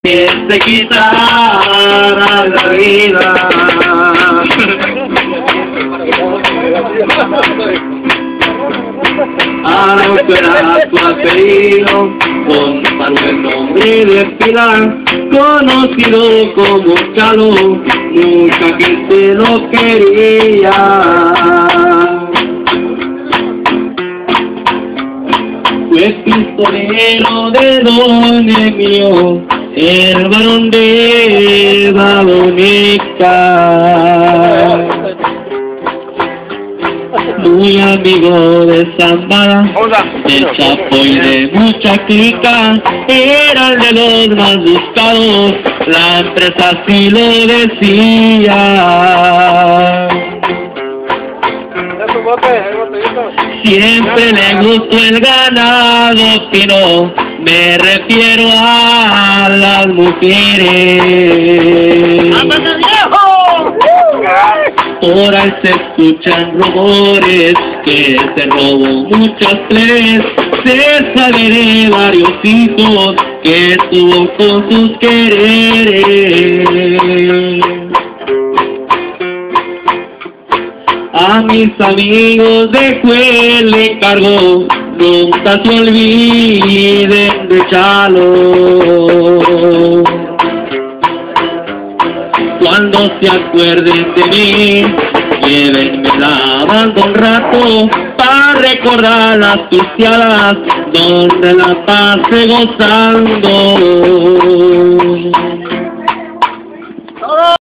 Que te quitara la vida. Ahora será tu apellido, con el nombre de Pilar, conocido como Chalo, mucha gente lo quería. Fue pistolero de Don Emilio, el varón de Babonica, muy amigo de Zambada, de Chapo y de mucha clica, era el de los más buscados, la empresa así lo decía. Siempre le gustó el ganado fino, me refiero a las mujeres. Por ahí se escuchan rumores que se robó muchas tres, se sabe de varios hijos que tuvo con sus quereres. A mis amigos dejó el encargo, nunca se olviden de Chalo. Cuando se acuerden de mí, llévenme la banda un rato para recordar las pisteadas donde la pasé gozando.